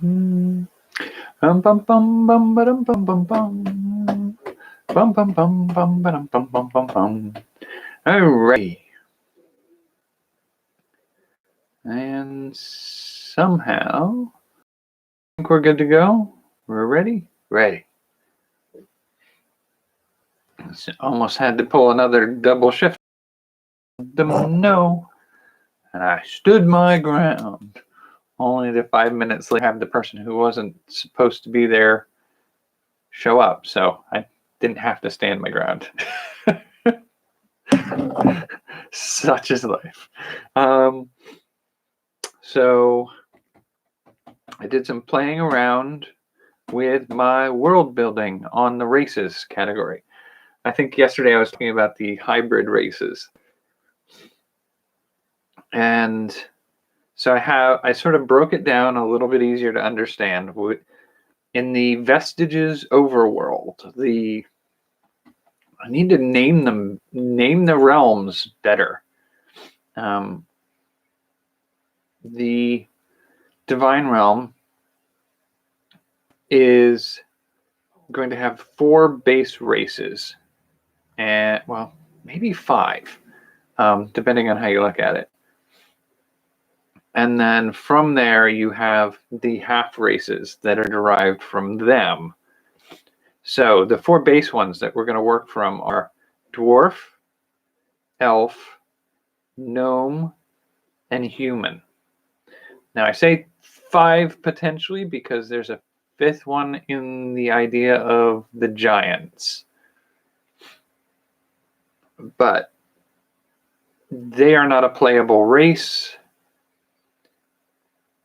Bum bum bum bum bum bum bum bum. Bum bum bum bum bum bum bum bum bum. Alrighty. And somehow I think we're good to go. We're ready? Ready. Almost had to pull another double shift. No. And I stood my ground. Only to 5 minutes later have the person who wasn't supposed to be there show up. So I didn't have to stand my ground. Such is life. So I did some playing around with my world building on the races category. I think yesterday I was talking about the hybrid races. And so I sort of broke it down a little bit easier to understand. In the Vestiges overworld, I need to name the realms better. The Divine Realm is going to have 4 base races, and well, maybe 5, depending on how you look at it. And then from there, you have the half races that are derived from them. So the 4 base ones that we're going to work from are dwarf, elf, gnome, and human. Now I say 5 potentially because there's a 5th one in the idea of the giants. But they are not a playable race.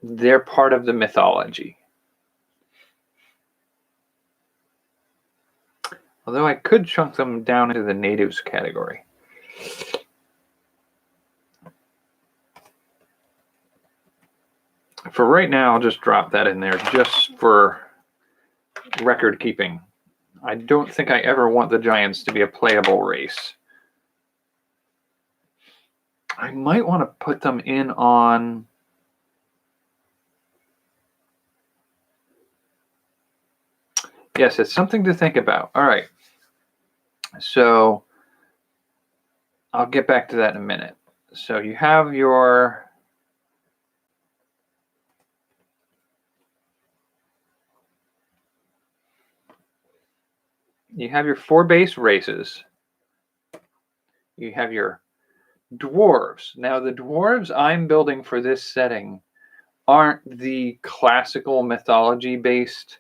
They're part of the mythology. Although I could chunk them down into the natives category. For right now, I'll just drop that in there just for record keeping. I don't think I ever want the giants to be a playable race. I might want to put them in on... Yes, it's something to think about. All right. So I'll get back to that in a minute. So you have your... You have your 4 base races. You have your dwarves. Now, the dwarves I'm building for this setting aren't the classical mythology-based,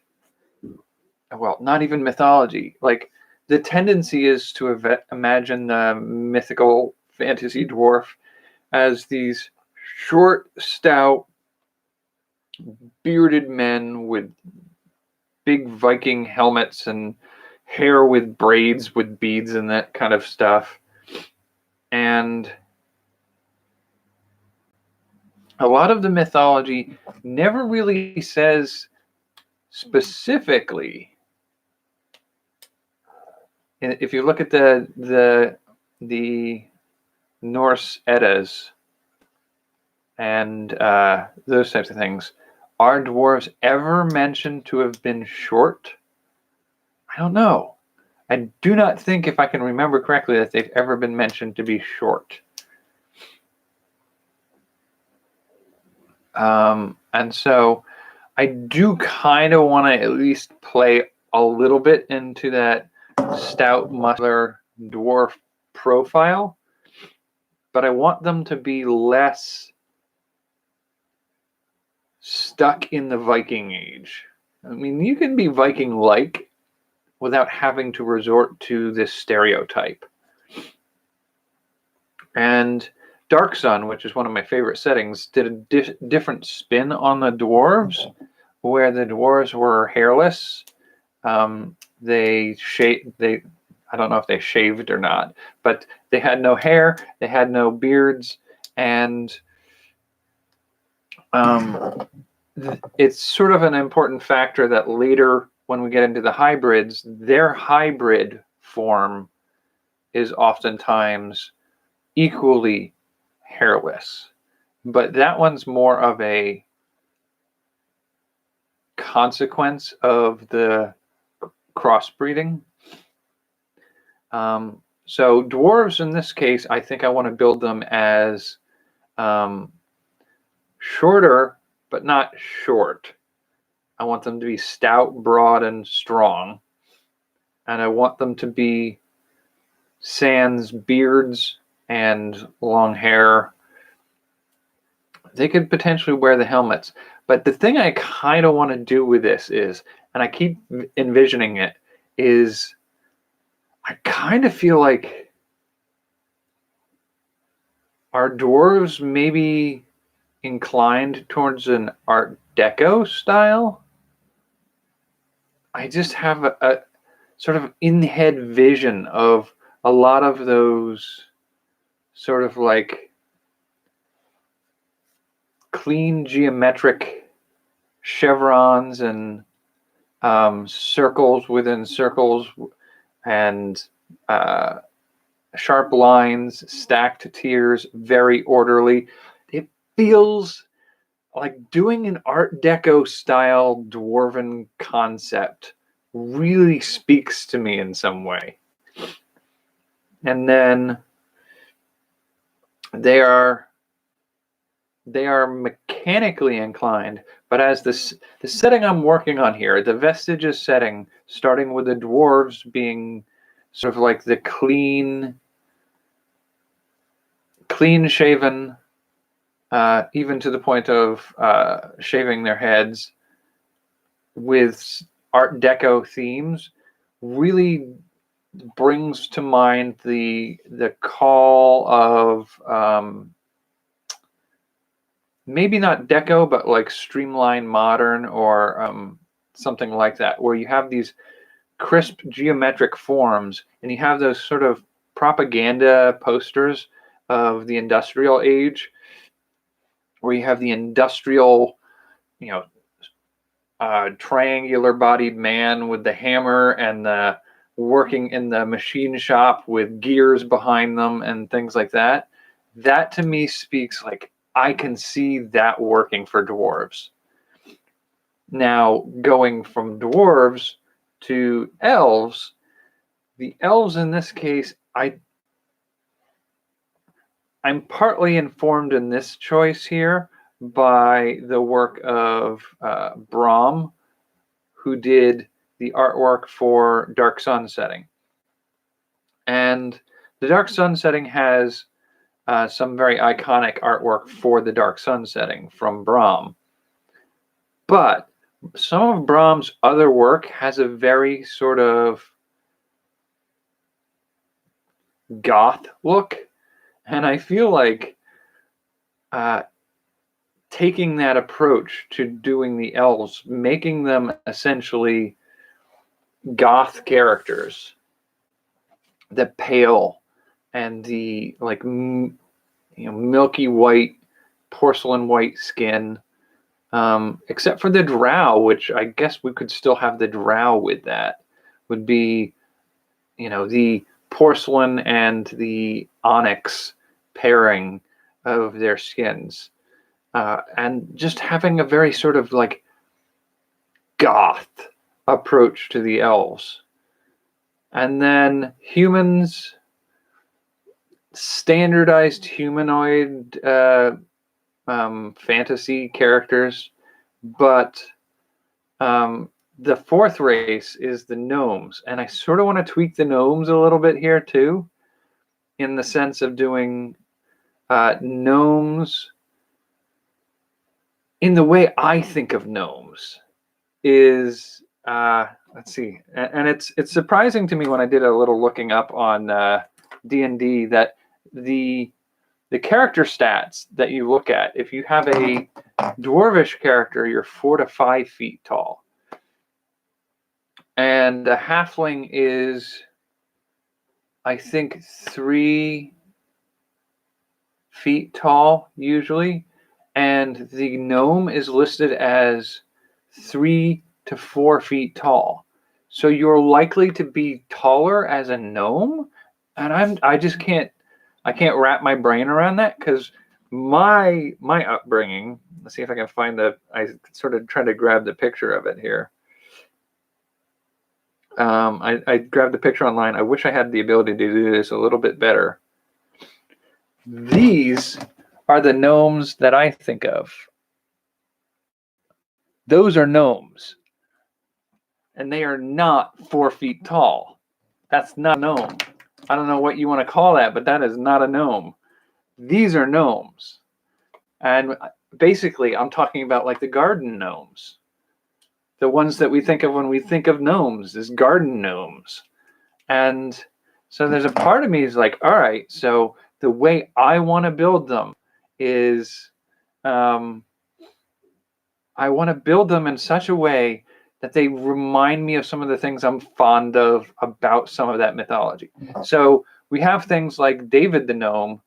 well, not even mythology. Like, the tendency is to imagine the mythical fantasy dwarf as these short, stout, bearded men with big Viking helmets and hair with braids with beads and that kind of stuff. And a lot of the mythology never really says specifically. If you look at the Norse Eddas and those types of things, are dwarves ever mentioned to have been short? I don't know. I do not think, if I can remember correctly, that they've ever been mentioned to be short. And so I do kind of want to at least play a little bit into that stout, muscular dwarf profile, but I want them to be less stuck in the Viking age. I mean, you can be Viking-like without having to resort to this stereotype. And Dark Sun, which is one of my favorite settings, did a different spin on the dwarves, where the dwarves were hairless. I don't know if they shaved or not, but they had no hair, they had no beards, and it's sort of an important factor that later, when we get into the hybrids, their hybrid form is oftentimes equally hairless. But that one's more of a consequence of the crossbreeding. So dwarves in this case, I think I want to build them as shorter, but not short. I want them to be stout, broad, and strong. And I want them to be sans beards and long hair. They could potentially wear the helmets. But the thing I kind of want to do with this is, and I keep envisioning it, is I kind of feel like are dwarves maybe inclined towards an Art Deco style? I just have a sort of in-head vision of a lot of those sort of like clean geometric chevrons and circles within circles and sharp lines, stacked tiers, very orderly. It feels like doing an Art Deco style dwarven concept really speaks to me in some way. And then they are mechanically inclined, but as the setting I'm working on here, the Vestiges setting, starting with the dwarves being sort of like the clean shaven, even to the point of shaving their heads, with Art Deco themes, really brings to mind the call of maybe not Deco, but like streamlined modern or something like that, where you have these crisp geometric forms and you have those sort of propaganda posters of the industrial age, where you have the industrial, triangular bodied man with the hammer and the working in the machine shop with gears behind them and things like that. That to me speaks like I can see that working for dwarves. Now, going from dwarves to elves, the elves in this case, I'm partly informed in this choice here by the work of Brahm, who did the artwork for Dark Sun Setting. And the Dark Sun Setting has some very iconic artwork for the Dark Sun Setting from Brahm. But some of Brahm's other work has a very sort of goth look. And I feel like taking that approach to doing the elves, making them essentially goth characters, the pale and the like milky white, porcelain white skin, except for the drow, which I guess we could still have the drow with that, would be the porcelain and the onyx pairing of their skins, and just having a very sort of like goth approach to the elves. And then humans, standardized humanoid fantasy characters, but the fourth race is the gnomes, and I sort of want to tweak the gnomes a little bit here too, in the sense of doing gnomes in the way I think of gnomes is let's see, and it's surprising to me when I did a little looking up on D&D that the character stats that you look at, if you have a dwarvish character, you're 4 to 5 feet tall, and a halfling is, I think, 3 feet tall usually, and the gnome is listed as 3 to 4 feet tall. So you're likely to be taller as a gnome, and I just can't wrap my brain around that, because my upbringing, let's see if I can find I sort of tried to grab the picture of it here. I grabbed the picture online. I wish I had the ability to do this a little bit better. These are the gnomes that I think of. Those are gnomes. And they are not 4 feet tall. That's not a gnome. I don't know what you want to call that, but that is not a gnome. These are gnomes. And basically, I'm talking about like the garden gnomes. The ones that we think of when we think of gnomes is garden gnomes. And so there's a part of me is like, all right, so the way I want to build them is I want to build them in such a way that they remind me of some of the things I'm fond of about some of that mythology. So we have things like David the Gnome,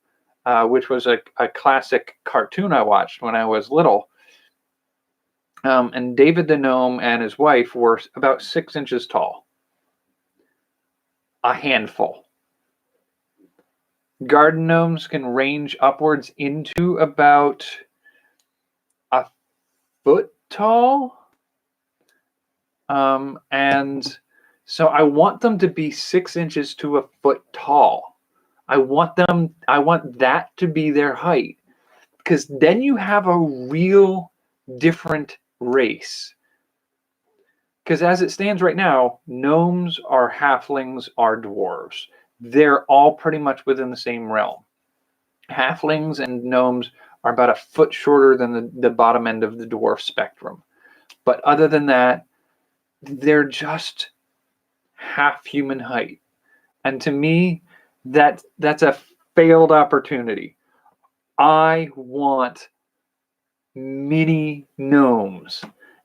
which was a classic cartoon I watched when I was little. And David the Gnome and his wife were about 6 inches tall. A handful. Garden gnomes can range upwards into about a foot tall. And so I want them to be 6 inches to a foot tall. I want that to be their height, because then you have a real different race. Because as it stands right now, gnomes are halflings, are dwarves. They're all pretty much within the same realm. Halflings and gnomes are about a foot shorter than the bottom end of the dwarf spectrum. But other than that, they're just half human height. And to me, that's a failed opportunity. I want mini gnomes.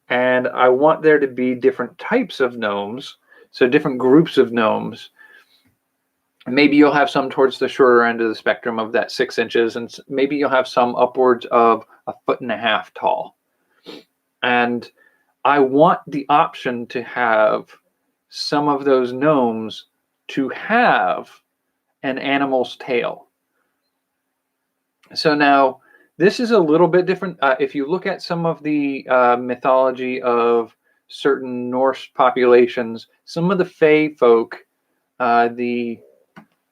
And I want there to be different types of gnomes, so different groups of gnomes. Maybe you'll have some towards the shorter end of the spectrum of that 6 inches, and maybe you'll have some upwards of 1.5 feet tall. And I want the option to have some of those gnomes to have an animal's tail. So now, this is a little bit different. If you look at some of the mythology of certain Norse populations, some of the Fae folk, the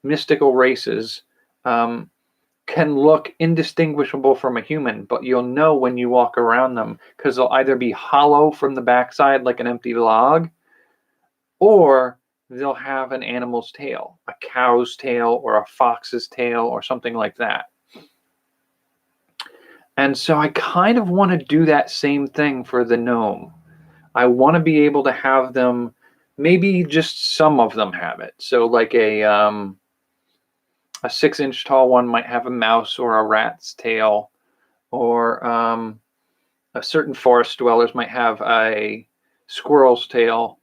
mystical races, can look indistinguishable from a human, but you'll know when you walk around them, because they'll either be hollow from the backside like an empty log, or they'll have an animal's tail, a cow's tail or a fox's tail or something like that. And so I kind of want to do that same thing for the gnome. I want to be able to have them, maybe just some of them have it. So like a 6 inch tall one might have a mouse or a rat's tail, or a certain forest dwellers might have a squirrel's tail.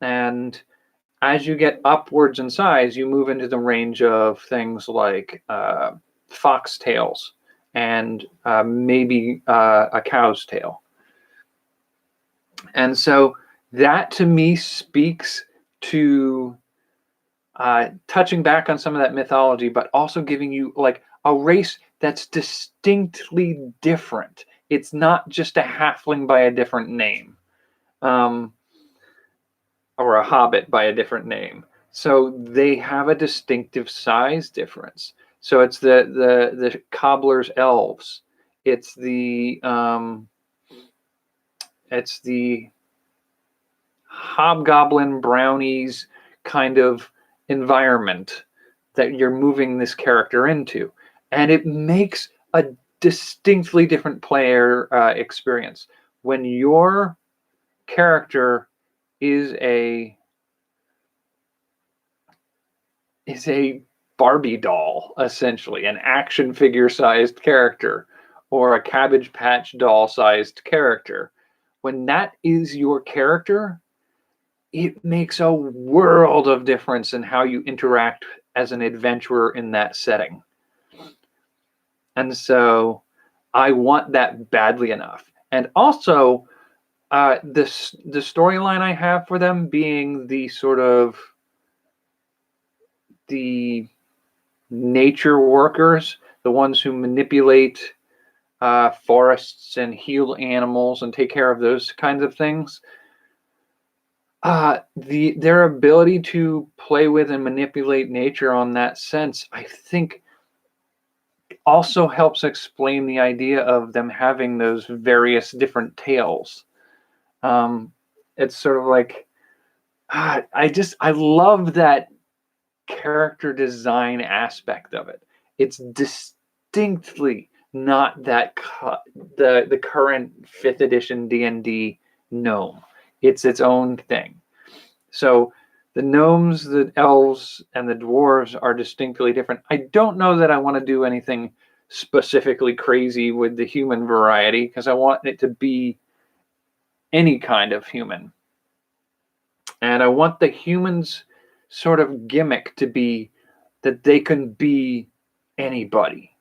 And as you get upwards in size, you move into the range of things like fox tails and maybe a cow's tail. And so that to me speaks to touching back on some of that mythology, but also giving you like a race that's distinctly different. It's not just a halfling by a different name, or a hobbit by a different name. So they have a distinctive size difference. So it's the cobbler's elves. It's the hobgoblin brownies kind of environment that you're moving this character into, and it makes a distinctly different player experience when your character is a Barbie doll, essentially, an action figure sized character, or a Cabbage Patch doll sized character. When that is your character, it makes a world of difference in how you interact as an adventurer in that setting. And so I want that badly enough. And also, the storyline I have for them being the sort of the nature workers, the ones who manipulate forests and heal animals and take care of those kinds of things. Their ability to play with and manipulate nature on that sense, I think, also helps explain the idea of them having those various different tails. It's sort of like, I love that character design aspect of it. It's distinctly not that the current 5th edition D&D gnome. It's its own thing. So the gnomes, the elves, and the dwarves are distinctly different. I don't know that I want to do anything specifically crazy with the human variety, because I want it to be any kind of human. And I want the humans' sort of gimmick to be that they can be anybody.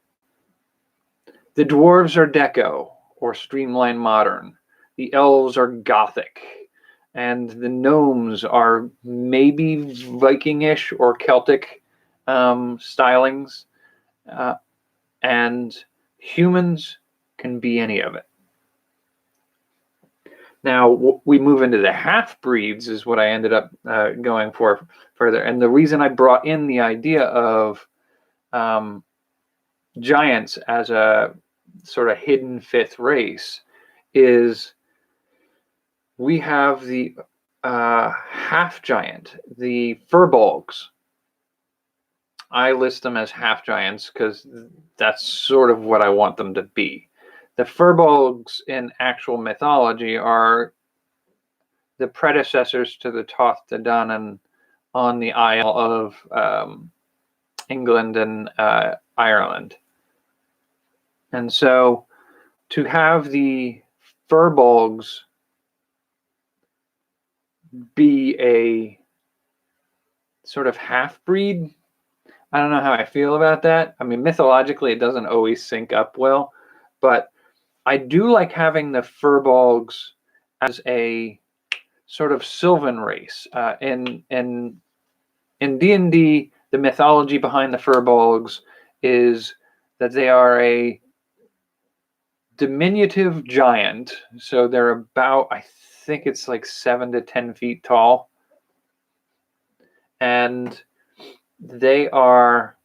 The dwarves are deco or streamlined modern. The elves are gothic. And the gnomes are maybe Viking-ish or Celtic stylings. And humans can be any of it. Now, we move into the half-breeds is what I ended up going for further. And the reason I brought in the idea of giants as a sort of hidden 5th race is we have the half-giant, the furbolgs. I list them as half-giants because that's sort of what I want them to be. The furbolgs in actual mythology are the predecessors to the Toth Danann on the Isle of England and Ireland. And so to have the furbolgs be a sort of half-breed, I don't know how I feel about that. I mean, mythologically, it doesn't always sync up well, but I do like having the furbolgs as a sort of sylvan race. In D&D, the mythology behind the furbolgs is that they are a diminutive giant. So they're about, I think it's like 7 to 10 feet tall. And they are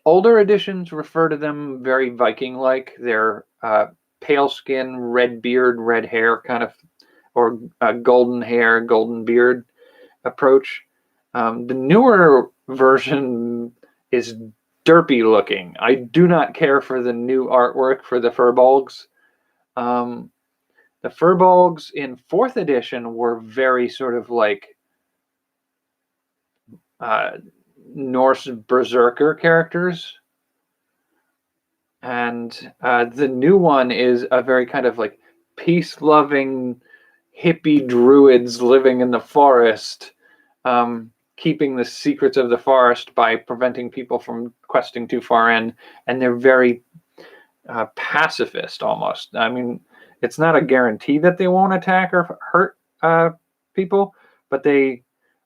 older editions refer to them very Viking-like. They're pale skin, red beard, red hair kind of, or golden hair, golden beard approach. The newer version is derpy looking. I do not care for the new artwork for the furbolgs. The furbolgs in 4th edition were very sort of like Norse berserker characters. And the new one is a very kind of like peace-loving hippie druids living in the forest, keeping the secrets of the forest by preventing people from questing too far in. And they're very pacifist almost. I mean, it's not a guarantee that they won't attack or hurt people, but they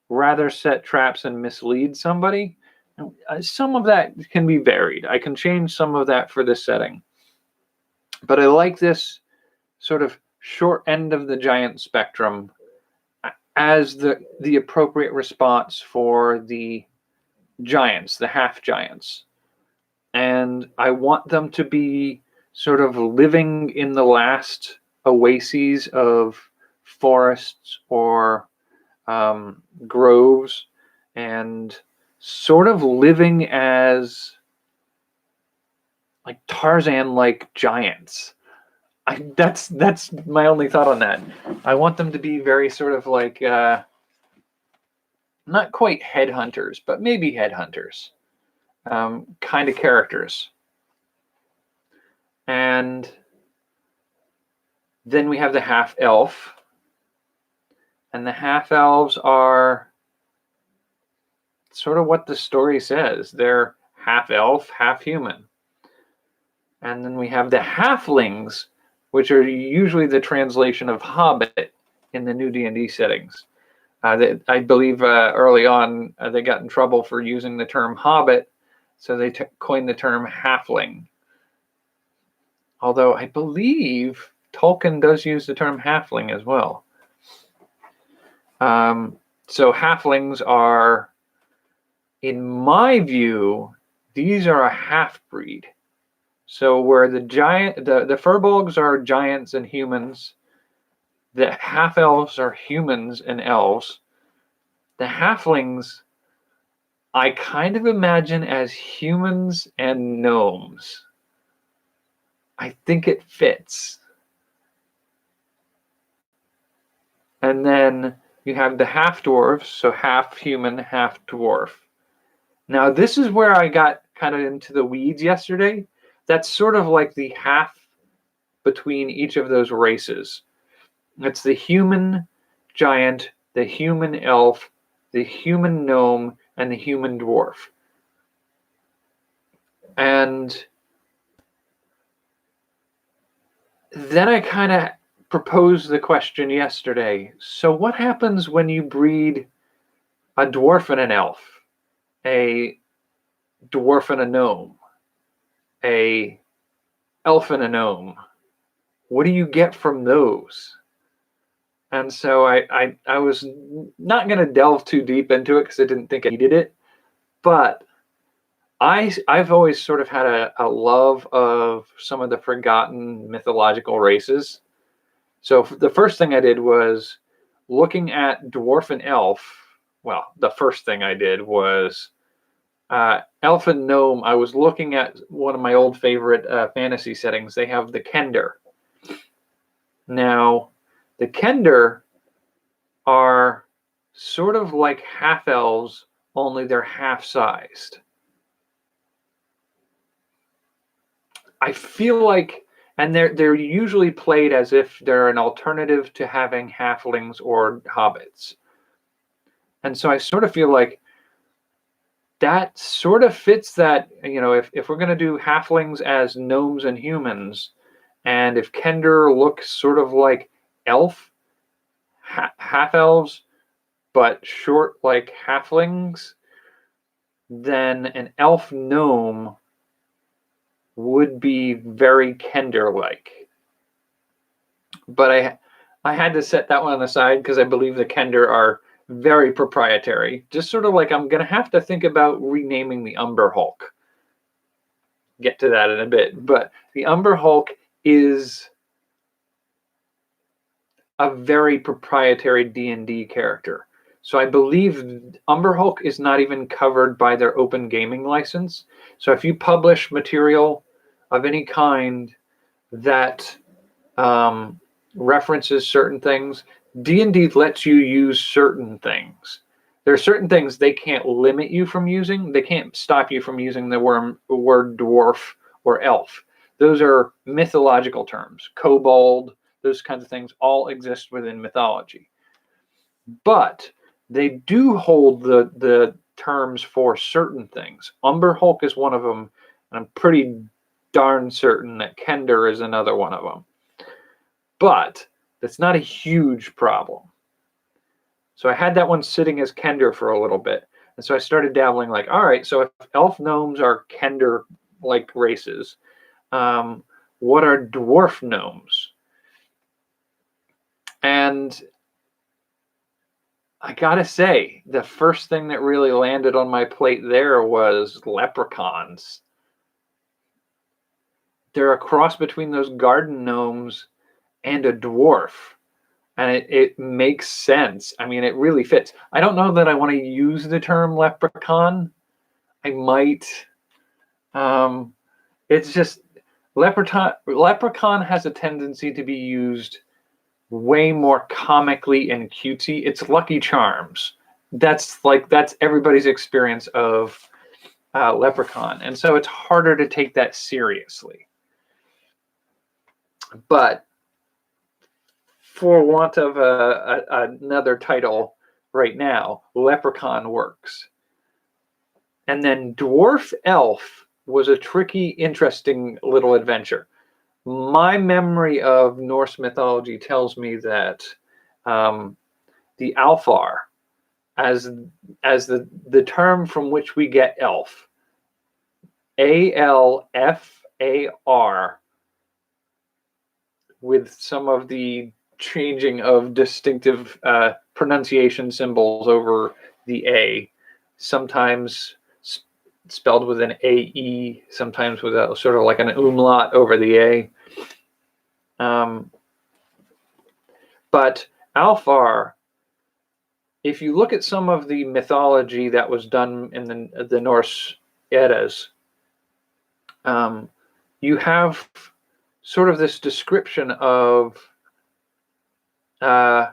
rather set traps and mislead somebody. Some of that can be varied. I can change some of that for this setting. But I like this sort of short end of the giant spectrum as the appropriate response for the giants, the half-giants. And I want them to be sort of living in the last oases of forests or groves, and sort of living as like Tarzan-like giants. That's my only thought on that. I want them to be very sort of like not quite headhunters, but maybe headhunters kind of characters. And then we have the half-elf. And the half-elves are sort of what the story says. They're half-elf, half-human. And then we have the halflings, which are usually the translation of hobbit in the new D&D settings. I believe early on they got in trouble for using the term hobbit, so they coined the term halfling. Although I believe Tolkien does use the term halfling as well. So halflings are, in my view, these are a half-breed. So where the furbolgs are giants and humans, the half-elves are humans and elves. The halflings, I kind of imagine as humans and gnomes. I think it fits. And then you have the half-dwarves, so half human, half dwarf. Now, this is where I got kind of into the weeds yesterday. That's sort of like the half between each of those races. It's the human giant, the human elf, the human gnome, and the human dwarf. And then I kind of proposed the question yesterday. So what happens when you breed a dwarf and an elf, a dwarf and a gnome, a elf and a gnome? What do you get from those? And so I was not going to delve too deep into it because I didn't think I needed it. But I've always sort of had a love of some of the forgotten mythological races. So the first thing I did was looking at dwarf and elf. Well, the first thing I did was elf and gnome. I was looking at one of my old favorite fantasy settings. They have the Kender. Now, the Kender are sort of like half-elves, only they're half-sized. I feel like, and they're usually played as if they're an alternative to having halflings or hobbits. And so I sort of feel like that sort of fits that, if we're going to do halflings as gnomes and humans, and if Kender looks sort of like elf, half-elves, but short like halflings, then an elf gnome would be very Kender-like. But I had to set that one aside because I believe the Kender are very proprietary. Just sort of like I'm going to have to think about renaming the Umber Hulk. Get to that in a bit. But the Umber Hulk is a very proprietary D&D character. So I believe Umber Hulk is not even covered by their open gaming license. So if you publish material of any kind that references certain things, D&D lets you use certain things. There are certain things they can't limit you from using. They can't stop you from using the word dwarf or elf. Those are mythological terms. Kobold, those kinds of things all exist within mythology. But they do hold the terms for certain things. Umber Hulk is one of them, and I'm pretty darn certain that Kender is another one of them. But that's not a huge problem. So I had that one sitting as Kender for a little bit. And so I started dabbling like, all right, so if elf gnomes are Kender-like races, what are dwarf gnomes? And I gotta say, the first thing that really landed on my plate there was leprechauns. They're a cross between those garden gnomes and a dwarf. And it makes sense. I mean, it really fits. I don't know that I want to use the term leprechaun. I might. It's just leprechaun has a tendency to be used way more comically and cutesy. It's Lucky Charms. That's everybody's experience of leprechaun. And so it's harder to take that seriously. But for want of another title right now, leprechaun works. And then dwarf elf was a tricky, interesting little adventure. My memory of Norse mythology tells me that the Alfar, as the term from which we get elf. ALFAR, with some of the changing of distinctive pronunciation symbols over the A, sometimes spelled with an AE, sometimes with a sort of like an umlaut over the A. But Alfar, if you look at some of the mythology that was done in the Norse Eddas, you have sort of this description of the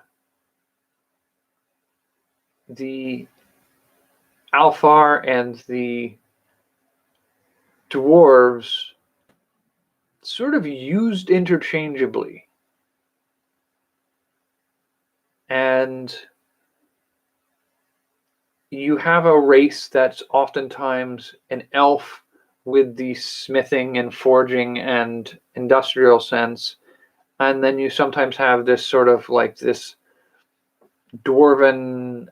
Alfar and the dwarves sort of used interchangeably. And you have a race that's oftentimes an elf with the smithing and forging and industrial sense. And then you sometimes have this sort of like this dwarven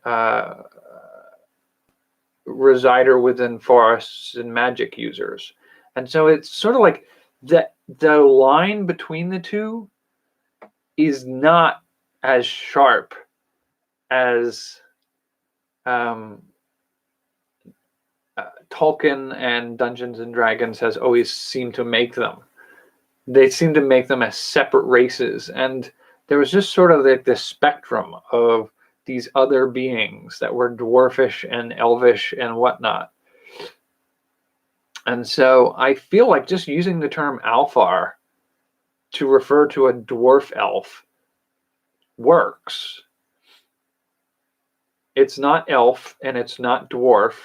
resider within forests and magic users. And so it's sort of like the line between the two is not as sharp as Tolkien and Dungeons and Dragons has always seemed to make them. They seem to make them as separate races, and there was just sort of like this spectrum of these other beings that were dwarfish and elvish and whatnot. And so I feel like just using the term Alfar to refer to a dwarf elf works. It's not elf and it's not dwarf.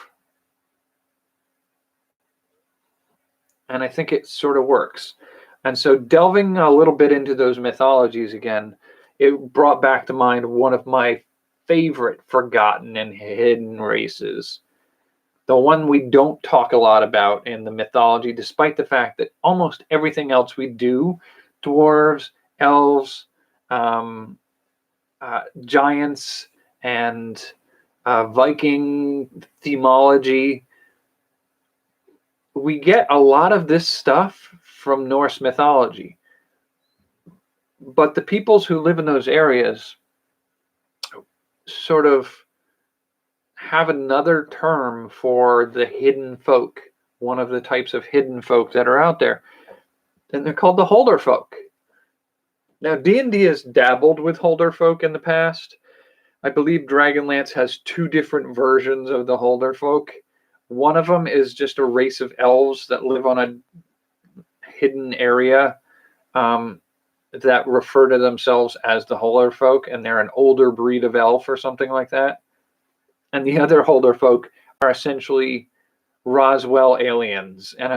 And I think it sort of works. And so delving a little bit into those mythologies again, it brought back to mind one of my favorite forgotten and hidden races. The one we don't talk a lot about in the mythology, despite the fact that almost everything else we do, dwarves, elves, giants, and Viking themology, we get a lot of this stuff from Norse mythology. But the peoples who live in those areas sort of have another term for the hidden folk, one of the types of hidden folk that are out there. And they're called the Holder folk. Now, D&D has dabbled with Holder folk in the past. I believe Dragonlance has 2 different versions of the Holder folk. One of them is just a race of elves that live on a hidden area that refer to themselves as the Holder folk, and they're an older breed of elf or something like that. And the other Holder folk are essentially Roswell aliens, and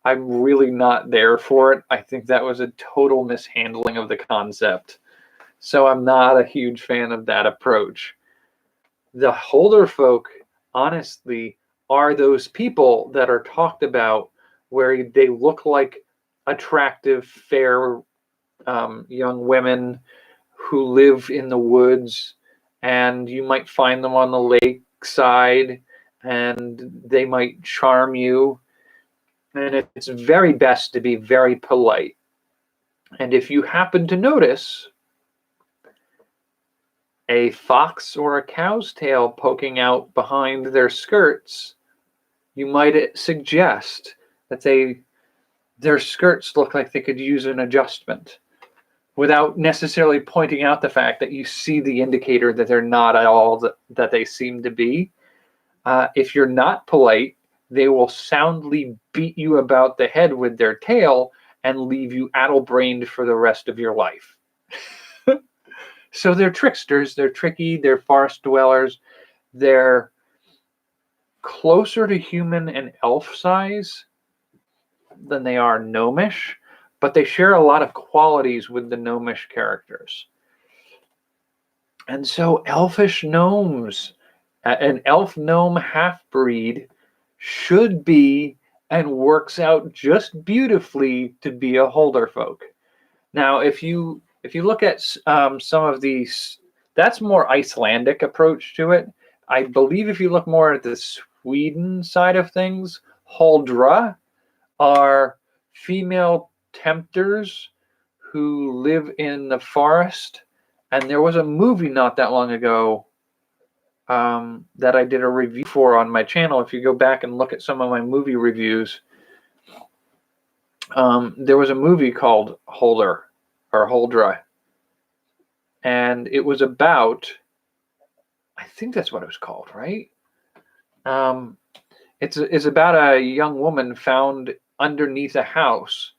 I'm really not there for it. I think that was a total mishandling of the concept. So I'm not a huge fan of that approach. The Holder folk, honestly, are those people that are talked about where they look like attractive, fair young women who live in the woods, and you might find them on the lakeside, and they might charm you. And it's very best to be very polite. And if you happen to notice a fox or a cow's tail poking out behind their skirts, you might suggest that their skirts look like they could use an adjustment, without necessarily pointing out the fact that you see the indicator that they're not at all that they seem to be. If you're not polite, they will soundly beat you about the head with their tail and leave you addle-brained for the rest of your life. So they're tricksters, they're tricky, they're forest dwellers, they're closer to human and elf size than they are gnomish, but they share a lot of qualities with the gnomish characters. And so elfish gnomes, an elf gnome half-breed should be and works out just beautifully to be a Holder folk. Now, if you look at some of these, that's more Icelandic approach to it. I believe if you look more at the Sweden side of things, Huldra are female tempters who live in the forest. And there was a movie not that long ago that I did a review for on my channel. If you go back and look at some of my movie reviews, there was a movie called Huldra, and it was about, I think that's what it was called, right? It's about a young woman found underneath a house,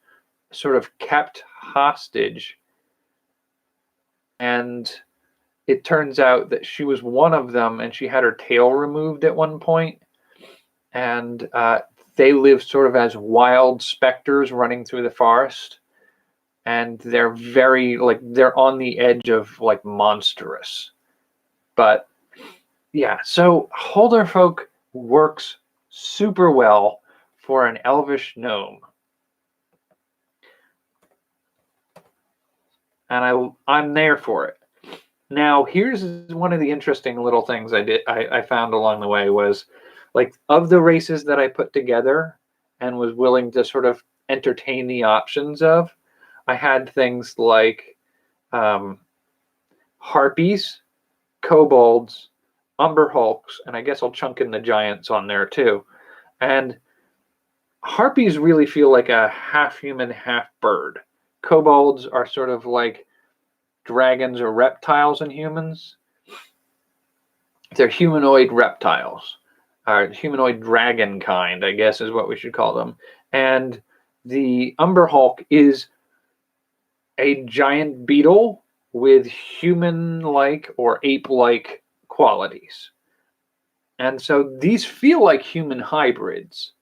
sort of kept hostage, and it turns out that she was one of them, and she had her tail removed at one point, and they live sort of as wild specters running through the forest, and they're very, like, they're on the edge of, like, monstrous. But yeah, so Holder folk works super well for an elvish gnome. And I'm there for it. Now, here's one of the interesting little things I found along the way was, like, of the races that I put together and was willing to sort of entertain the options of, I had things like harpies, kobolds, umber hulks, and I guess I'll chunk in the giants on there too. And harpies really feel like a half human, half bird. Kobolds are sort of like dragons or reptiles in humans. They're humanoid reptiles, or humanoid dragon kind, I guess is what we should call them. And the umber hulk is a giant beetle with human-like or ape-like qualities. And so these feel like human hybrids,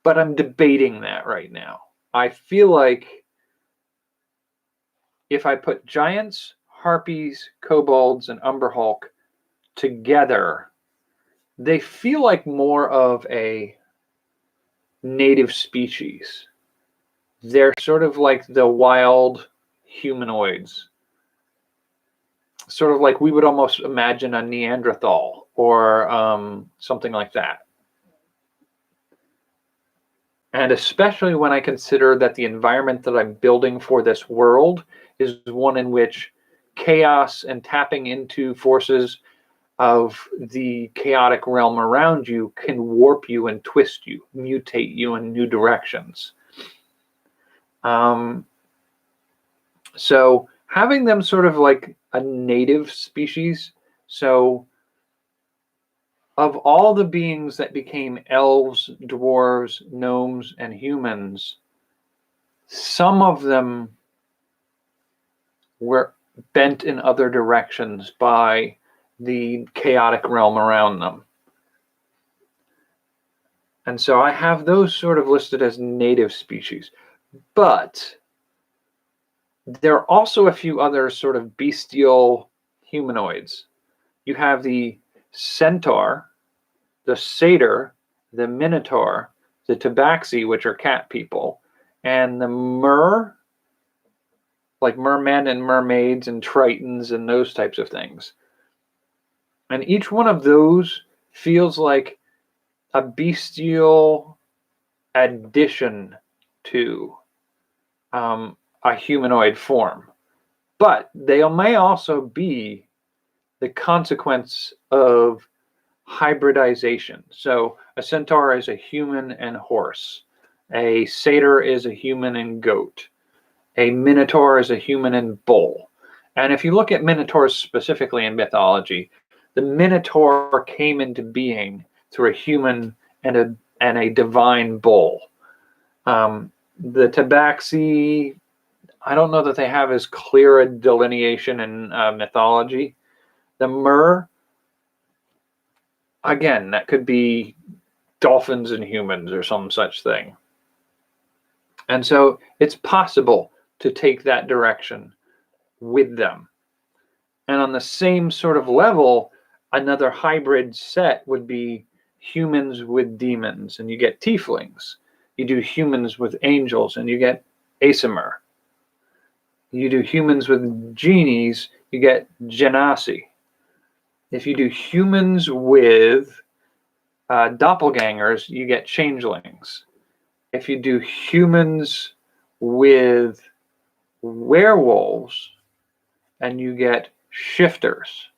but I'm debating that right now. I feel like if I put giants, harpies, kobolds, and umber hulk together, they feel like more of a native species. They're sort of like the wild humanoids. Sort of like we would almost imagine a Neanderthal or something like that. And especially when I consider that the environment that I'm building for this world is one in which chaos and tapping into forces of the chaotic realm around you can warp you and twist you, mutate you in new directions. So having them sort of like a native species, so of all the beings that became elves, dwarves, gnomes, and humans, some of them were bent in other directions by the chaotic realm around them. And so I have those sort of listed as native species. But there are also a few other sort of bestial humanoids. You have the centaur, the satyr, the minotaur, the tabaxi, which are cat people, and the like mermen and mermaids and tritons and those types of things. And each one of those feels like a bestial addition to a humanoid form. But they may also be the consequence of hybridization. So a centaur is a human and horse. A satyr is a human and goat. A minotaur is a human and bull. And if you look at minotaurs specifically in mythology, the minotaur came into being through a human and a divine bull. The tabaxi, I don't know that they have as clear a delineation in mythology. The mer, again, that could be dolphins and humans or some such thing. And so it's possible to take that direction with them. And on the same sort of level, another hybrid set would be humans with demons, and you get tieflings. You do humans with angels, and you get Asimir. You do humans with genies, you get genasi. If you do humans with doppelgangers, you get changelings. If you do humans with werewolves, and you get shifters,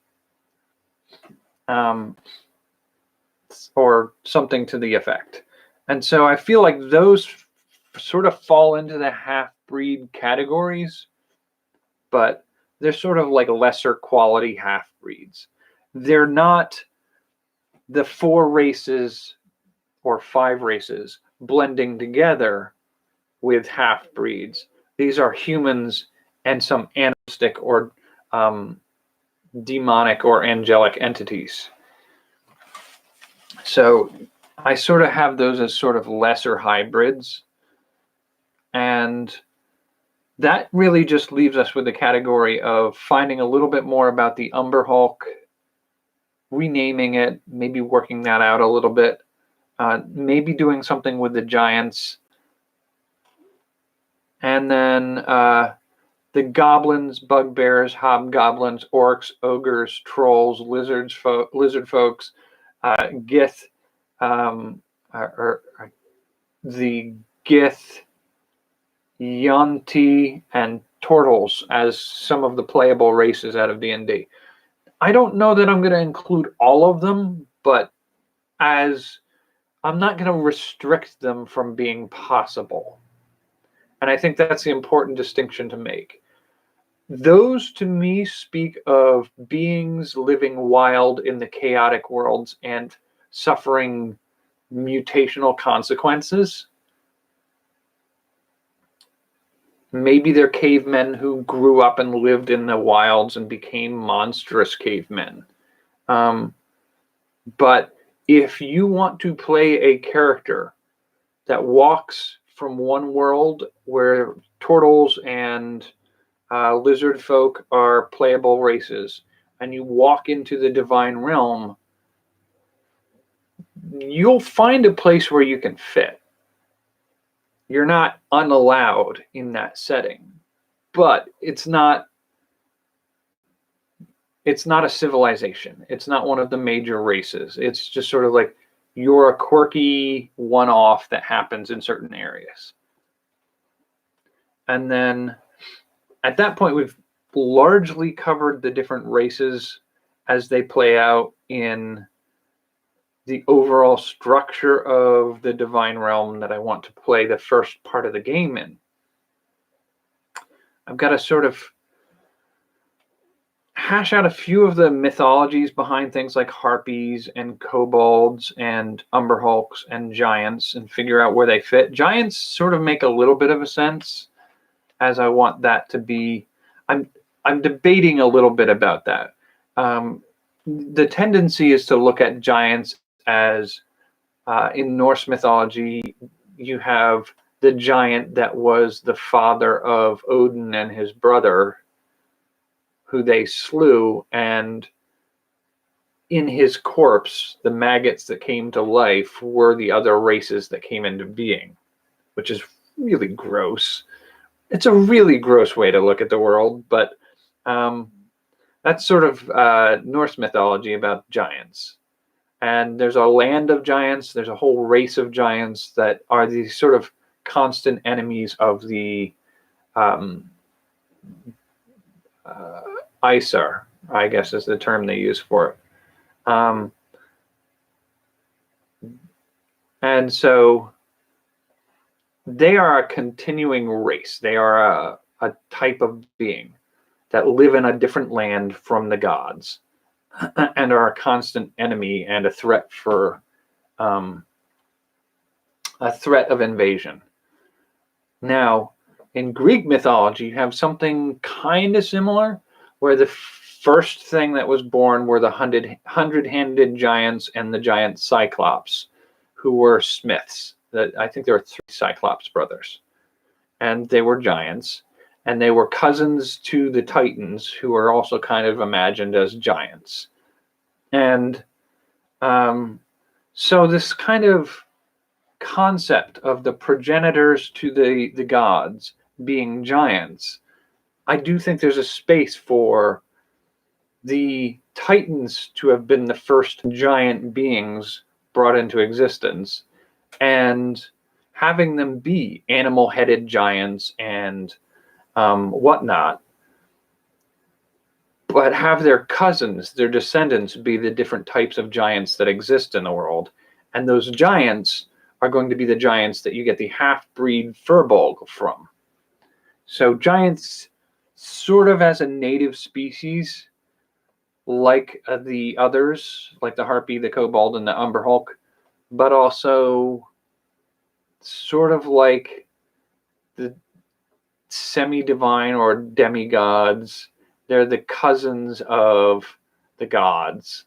or something to the effect. And so I feel like those sort of fall into the half-breed categories, but they're sort of like lesser quality half-breeds. They're not the 4 races or 5 races blending together with half-breeds. These are humans and some animistic or demonic or angelic entities. So I sort of have those as sort of lesser hybrids. And that really just leaves us with the category of finding a little bit more about the Umber Hulk, renaming it, maybe working that out a little bit, maybe doing something with the giants. And then the goblins, bugbears, hobgoblins, orcs, ogres, trolls, lizard folks, Gith, the Gith, Yonti, and Turtles as some of the playable races out of D&D. I don't know that I'm going to include all of them, but as I'm not going to restrict them from being possible. And I think that's the important distinction to make. Those, to me, speak of beings living wild in the chaotic worlds and suffering mutational consequences. Maybe they're cavemen who grew up and lived in the wilds and became monstrous cavemen. But if you want to play a character that walks from one world where turtles and lizard folk are playable races, and you walk into the divine realm, you'll find a place where you can fit. You're not unallowed in that setting, but it's not a civilization. It's not one of the major races. It's just sort of like you're a quirky one-off that happens in certain areas. And then at that point, we've largely covered the different races as they play out in the overall structure of the divine realm that I want to play the first part of the game in. I've got to sort of hash out a few of the mythologies behind things like harpies and kobolds and umber hulks and giants and figure out where they fit. Giants sort of make a little bit of a sense, as I want that to be. I'm debating a little bit about that. The tendency is to look at giants as in Norse mythology, you have the giant that was the father of Odin and his brother, who they slew, and in his corpse, the maggots that came to life were the other races that came into being, which is really gross. It's a really gross way to look at the world, but that's sort of Norse mythology about giants. And there's a land of giants. There's a whole race of giants that are these sort of constant enemies of the Isar, I guess is the term they use for it. And so they are a continuing race. They are a type of being that live in a different land from the gods and are a constant enemy and a threat for a threat of invasion. Now, in Greek mythology, you have something kind of similar, where the first thing that was born were the hundred-handed giants and the giant Cyclops, who were smiths. I think there were 3 Cyclops brothers, and they were giants, and they were cousins to the Titans, who are also kind of imagined as giants. And so this kind of concept of the progenitors to the gods being giants, I do think there's a space for the Titans to have been the first giant beings brought into existence, and having them be animal-headed giants and whatnot, but have their cousins, their descendants, be the different types of giants that exist in the world. And those giants are going to be the giants that you get the half-breed Furbolg from. So giants sort of as a native species, like the others, like the Harpy, the Kobold, and the Umber Hulk, but also sort of like the semi-divine or demigods. They're the cousins of the gods.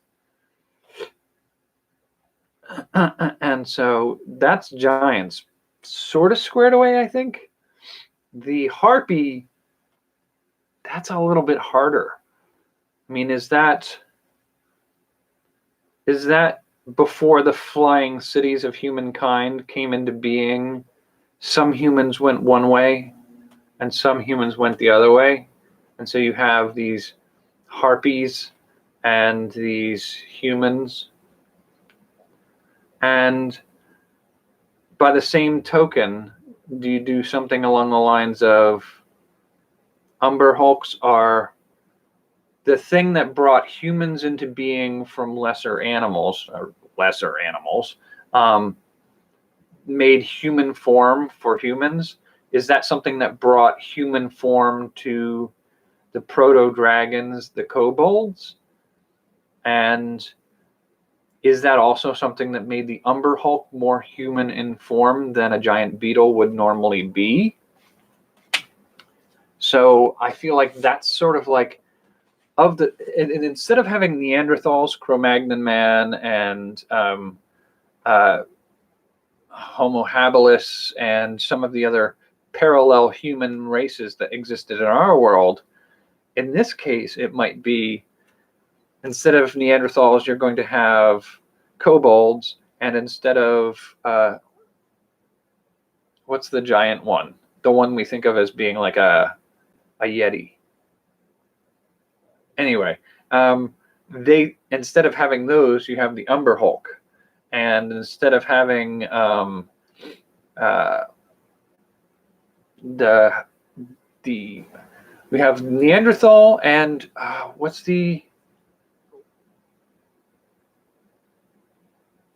And so that's giants sort of squared away, I think. The Harpy, that's a little bit harder. I mean, is that before the flying cities of humankind came into being? Some humans went one way and some humans went the other way. And so you have these harpies and these humans. And by the same token, do you do something along the lines of Umber Hulks are the thing that brought humans into being from lesser animals, made human form for humans? Is that something that brought human form to the proto-dragons, the kobolds? And is that also something that made the Umber Hulk more human in form than a giant beetle would normally be? So I feel like that's sort of like, and instead of having Neanderthals, Cro-Magnon man, and Homo habilis, and some of the other parallel human races that existed in our world, in this case, it might be, instead of Neanderthals, you're going to have kobolds, and instead of, what's the giant one? The one we think of as being like a Yeti. Anyway, instead of having those, you have the Umber Hulk. And instead of having we have Neanderthal and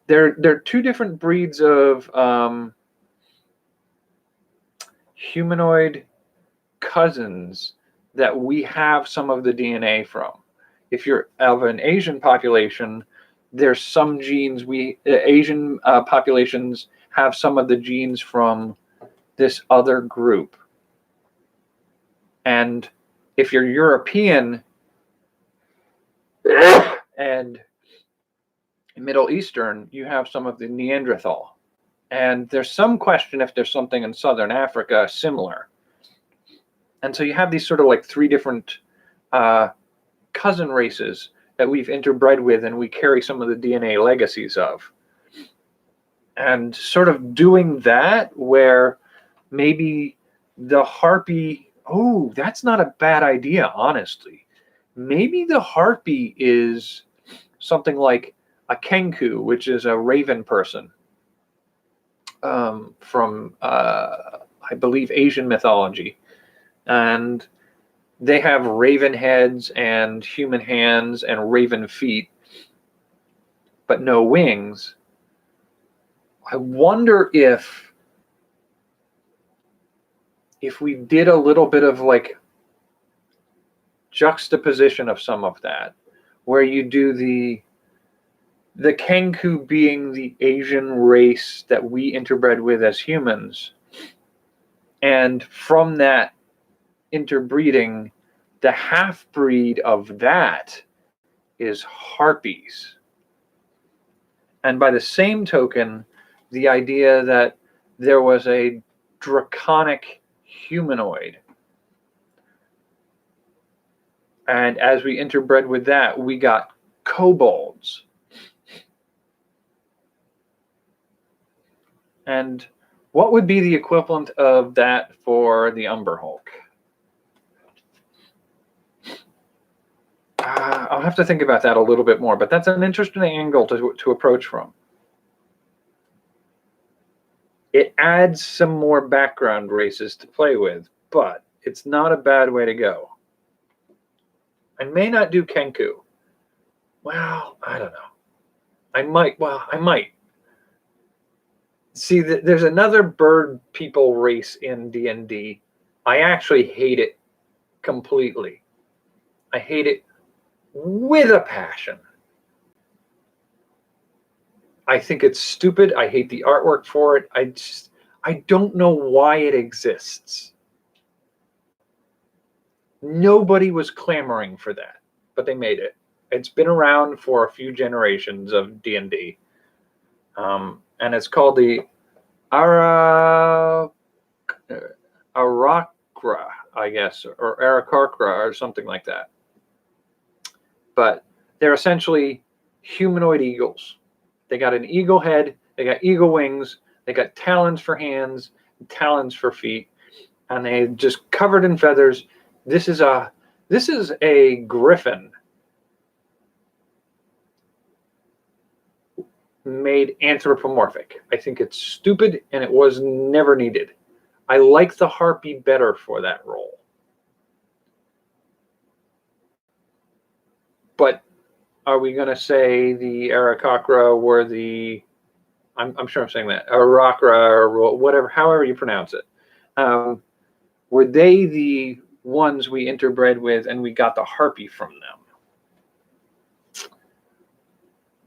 they're two different breeds of humanoid cousins that we have some of the DNA from. If you're of an Asian population, there's some genes Asian populations have some of the genes from this other group. And if you're European and Middle Eastern, you have some of the Neanderthal. And there's some question if there's something in Southern Africa similar. And so you have these sort of like three different cousin races that we've interbred with and we carry some of the DNA legacies of. And sort of doing that where maybe the Harpy, oh, that's not a bad idea, honestly. Maybe the Harpy is something like a Kenku, which is a raven person from, I believe, Asian mythology. And they have raven heads and human hands and raven feet, but no wings. I wonder if we did a little bit of like juxtaposition of some of that, where you do the Kenku being the Asian race that we interbred with as humans, and from that interbreeding, the half-breed of that is harpies. And by the same token, the idea that there was a draconic humanoid, and as we interbred with that, we got kobolds. And what would be the equivalent of that for the Umber Hulk? I'll have to think about that a little bit more, but that's an interesting angle to approach from. It adds some more background races to play with, but it's not a bad way to go. I may not do Kenku. Well, I don't know. I might. Well, I might. See, there's another bird people race in D&D. I actually hate it completely. I hate it with a passion. I think it's stupid. I hate the artwork for it. I don't know why it exists. Nobody was clamoring for that, but they made it. It's been around for a few generations of D&D. And it's called the Arakra, I guess, or Arakakra or something like that. But they're essentially humanoid eagles. They got an eagle head, they got eagle wings, they got talons for hands, talons for feet, and they just covered in feathers. This is a griffin made anthropomorphic. I think it's stupid and it was never needed. I like the harpy better for that role. But are we going to say the Arakakra were the, I'm sure I'm saying that, Arakra or whatever, however you pronounce it, were they the ones we interbred with and we got the harpy from them?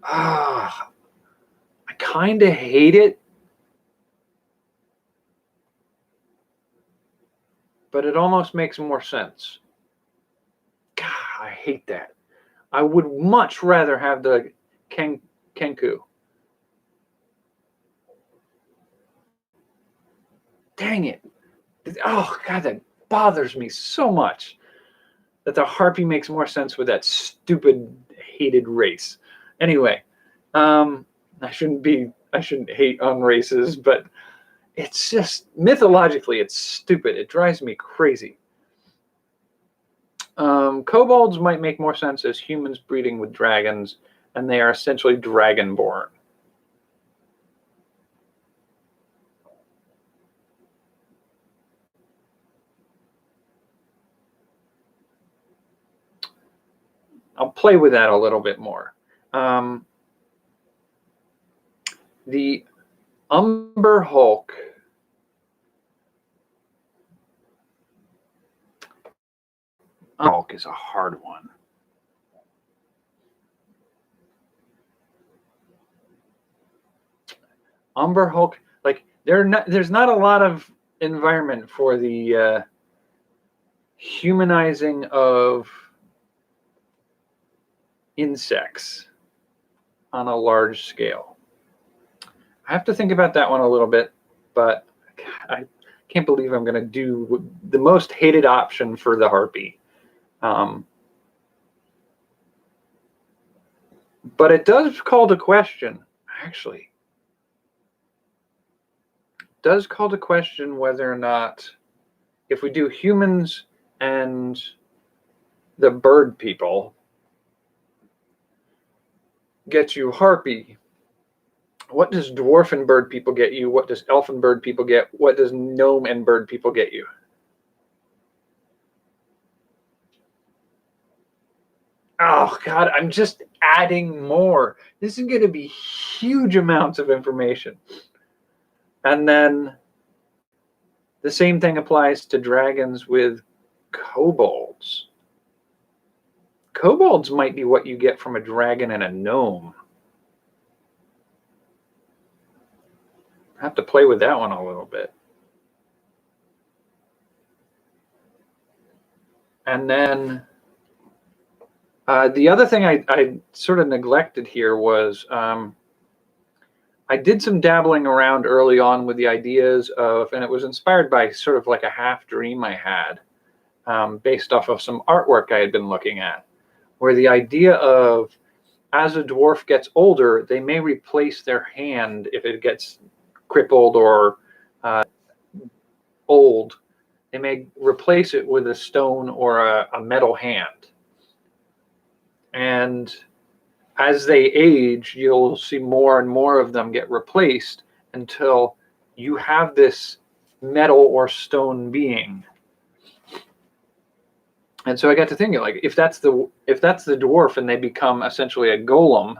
I kind of hate it, but it almost makes more sense. God, I hate that. I would much rather have the Kenku. Dang it. Oh, God, that bothers me so much that the harpy makes more sense with that stupid, hated race. Anyway, I shouldn't hate on races, but it's just, mythologically, it's stupid. It drives me crazy. Kobolds might make more sense as humans breeding with dragons, and they are essentially dragonborn. I'll play with that a little bit more. The Umber Hulk. Hulk is a hard one. Umber Hulk, like there's not a lot of environment for the humanizing of insects on a large scale. I have to think about that one a little bit, but I can't believe I'm going to do the most hated option for the harpy. But it does call to question, actually. It does call to question whether or not, if we do humans and the bird people, get you harpy, what does dwarf and bird people get you? What does elf and bird people get? What does gnome and bird people get you? Oh, God, I'm just adding more. This is going to be huge amounts of information. And then the same thing applies to dragons with kobolds. Kobolds might be what you get from a dragon and a gnome. I have to play with that one a little bit. And then the other thing I sort of neglected here was I did some dabbling around early on with the ideas of, and it was inspired by sort of like a half dream I had based off of some artwork I had been looking at, where the idea of, as a dwarf gets older, they may replace their hand if it gets crippled or old. They may replace it with a stone or a metal hand. And as they age, you'll see more and more of them get replaced until you have this metal or stone being. And so I got to thinking, like, if that's the dwarf and they become essentially a golem,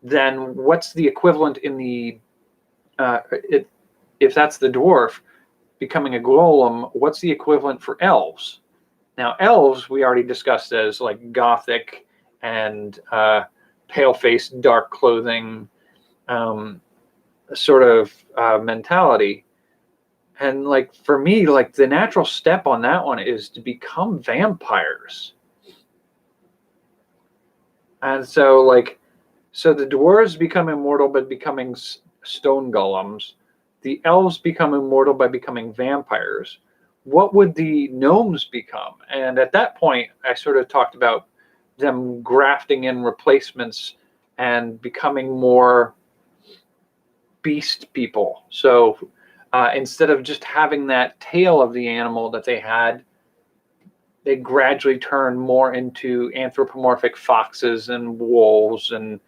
then what's the equivalent in the if that's the dwarf becoming a golem, what's the equivalent for elves? Now, elves we already discussed as like gothic and pale-faced, dark clothing sort of mentality. And like for me, like the natural step on that one is to become vampires. And so the dwarves become immortal by becoming stone golems. The elves become immortal by becoming vampires. What would the gnomes become? And at that point, I sort of talked about them grafting in replacements and becoming more beast people. So instead of just having that tail of the animal that they had, they gradually turn more into anthropomorphic foxes and wolves and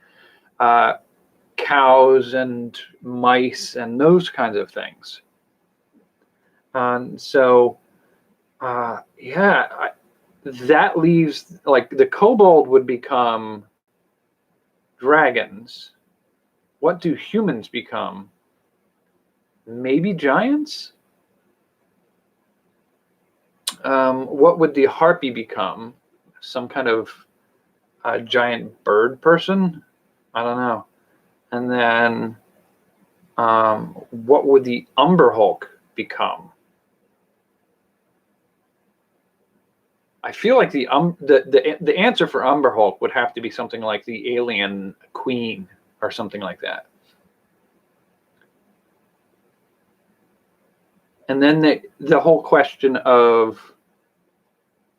cows and mice and those kinds of things. So, that leaves, like, the kobold would become dragons. What do humans become? Maybe giants? What would the harpy become? Some kind of giant bird person? I don't know. And then what would the Umber Hulk become? I feel like the answer for Umber Hulk would have to be something like the Alien Queen or something like that. And then the whole question of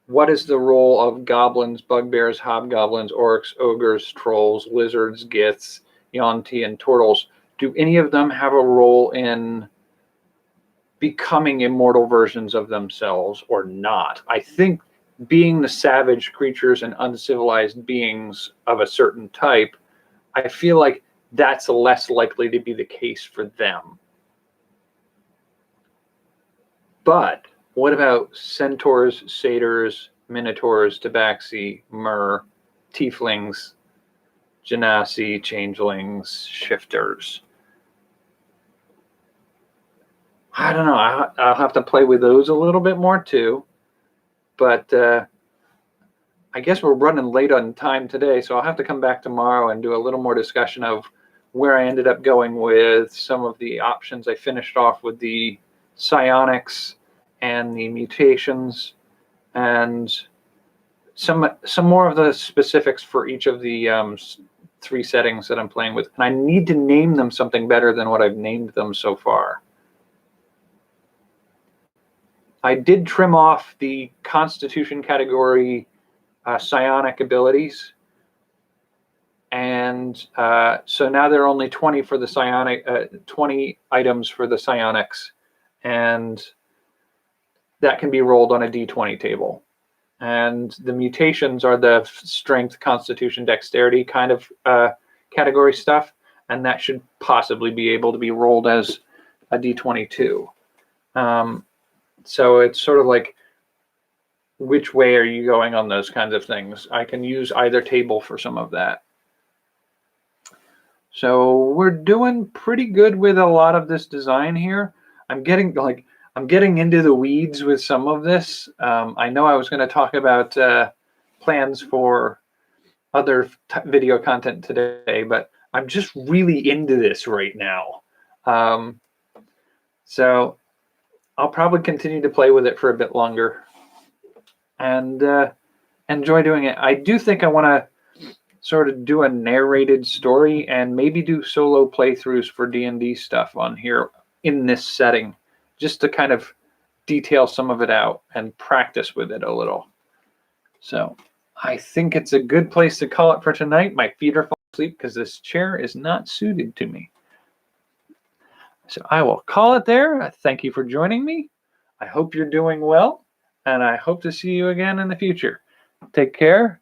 what is the role of goblins, bugbears, hobgoblins, orcs, ogres, trolls, lizards, giths, Yuan-ti, and turtles? Do any of them have a role in becoming immortal versions of themselves or not? I think being the savage creatures and uncivilized beings of a certain type, I feel like that's less likely to be the case for them. But what about centaurs, satyrs, minotaurs, tabaxi, mer, tieflings, genasi, changelings, shifters? I don't know. I'll have to play with those a little bit more too. But I guess we're running late on time today, so I'll have to come back tomorrow and do a little more discussion of where I ended up going with some of the options. I finished off with the psionics and the mutations and some more of the specifics for each of the 3 settings that I'm playing with. And I need to name them something better than what I've named them so far. I did trim off the Constitution category psionic abilities, and so now there are only 20 for the psionic, 20 items for the psionics, and that can be rolled on a d20 table. And the mutations are the strength, constitution, dexterity kind of category stuff, and that should possibly be able to be rolled as a d20 too. So it's sort of like, which way are you going on those kinds of things? I can use either table for some of that. So we're doing pretty good with a lot of this design here. I'm getting into the weeds with some of this. I know I was going to talk about plans for other video content today, but I'm just really into this right now. So I'll probably continue to play with it for a bit longer and enjoy doing it. I do think I want to sort of do a narrated story and maybe do solo playthroughs for D&D stuff on here in this setting, just to kind of detail some of it out and practice with it a little. So I think it's a good place to call it for tonight. My feet are falling asleep because this chair is not suited to me. So I will call it there. Thank you for joining me. I hope you're doing well, and I hope to see you again in the future. Take care.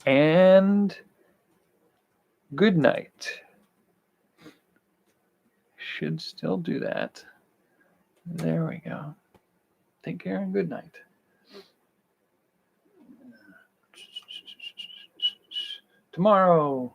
And good night. Should still do that. There we go. Take care and good night. Tomorrow.